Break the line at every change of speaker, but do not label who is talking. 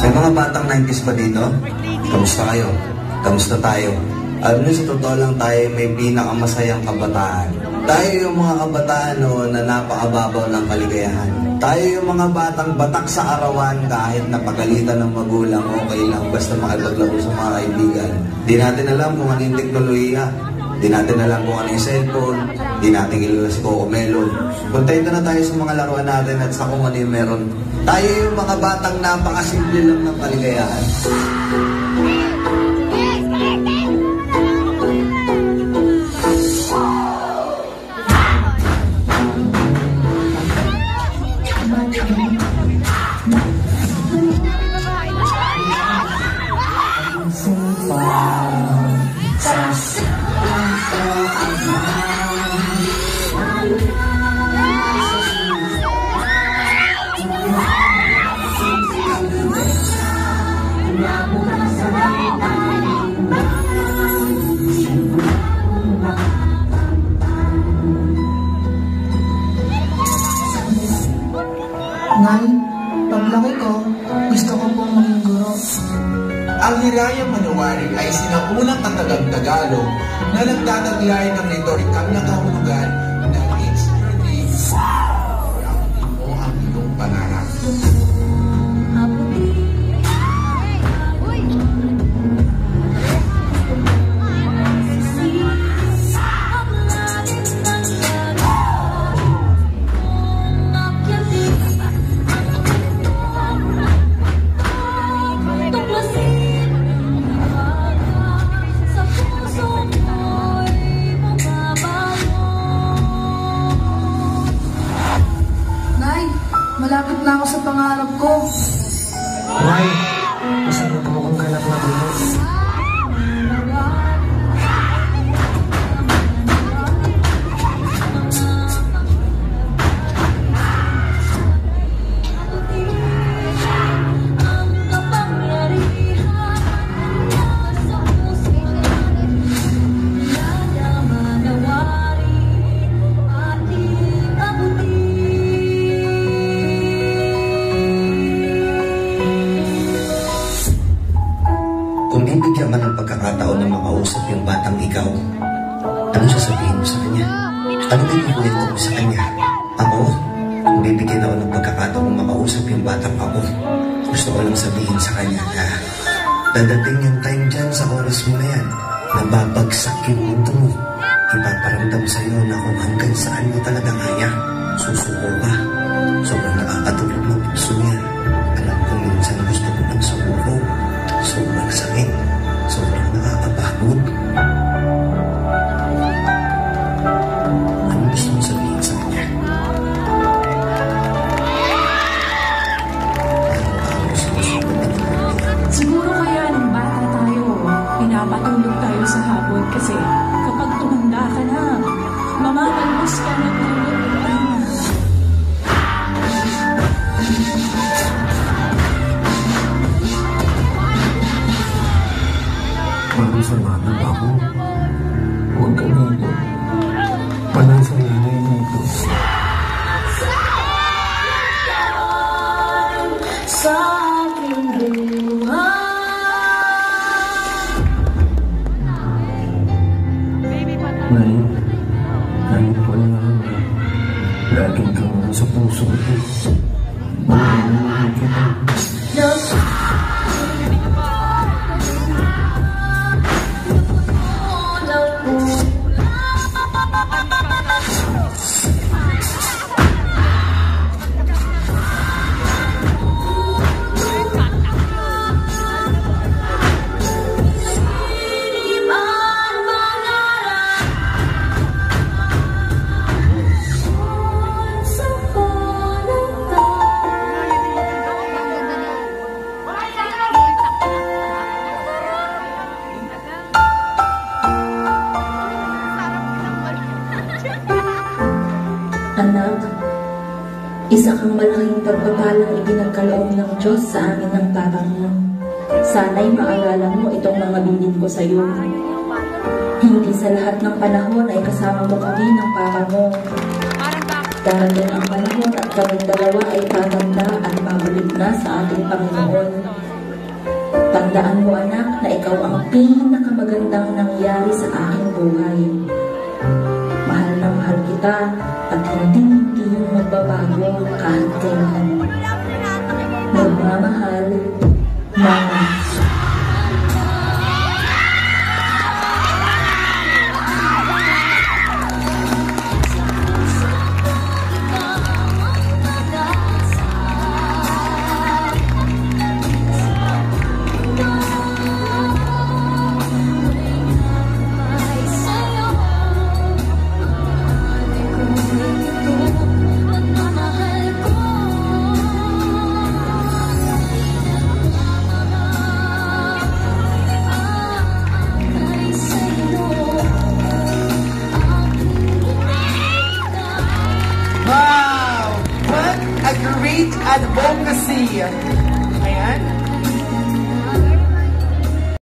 May mga batang 90s pa dito? Kamusta kayo? Kamusta tayo? Alam niyo, sa totoo lang tayo may pinakamasayang kabataan. Tayo yung mga kabataan noon na napakababaw ng kaligayahan. Tayo yung mga batang batak sa arawan kahit napagalitan ng magulang, okay lang basta makipaglaro sa mga kaibigan. Di natin alam kung ano yung teknolohiya. Di natin alam kung ano yung cellphone. Di natin kilala si Coco Melon. Kontento na tayo sa mga laruan natin at sa kung ano yung meron. Tayo yung mga batang napakasimple lang ng kaligayahan.
Nay, paglaki ko, gusto ko pong maging guro.
Ang Hirayang Manowari ay sinaunang katagang-Tagalog na nagtataglay ng retorikal na kahulugan na it's really grounding mo ang iyong pangarap.
Malapit na ako sa pangarap ko.
Nay, masarap po akong ganap na gulo.
Kung bibigyan ka ng pagkakataon na makausap yung batang ikaw, ano sasabihin mo sa kanya? Ano ba yung kwento mo sa kanya? Ako, kung bibigyan ako ng pagkakataon na makausap yung batang ako, gusto ko lang sabihin sa kanya na dadating yung time dyan sa oras mo na yan, na babagsak yung mundo mo. Ipaparamdam sa'yo na kung hanggang saan mo talaga kaya, susuko ka. Sobrang nakakatulog ng puso niya. Alam ko minsan gusto ko ng sumuko. Sobrang sakit. Sobrang nakakapagod. Ano gusto mo sabihin sa kanya?
Siguro kaya nung bata tayo, pinapatulog tayo sa hapon kasi kapag tumanda ka na, mamamalbos ka na tulog.
Parang sa nanay ako. Huwag ka dito. Panay sa nanay dito.
Sa aking buhay.
Nay, kahit wala ka, laging kang sa puso ko. Mahal kita.
Isa kang malaking pagpapalang ipinagkaloob ng Diyos sa amin ng Papa mo. Sana'y maaralan mo itong mga bilin ko sa iyo. Hindi sa lahat ng panahon ay kasama mo kami ng Papa mo. Darating ang panahon at kaming dalawa ay tatanda at babalik na sa ating Panginoon. Tandaan mo anak na ikaw ang pinakamagandang nangyari sa aking buhay. Mahal na mahal kita at hindi magbabago kahit kailan. Nagmamahal, Mama.
Wow! What a great advocacy! Ayan.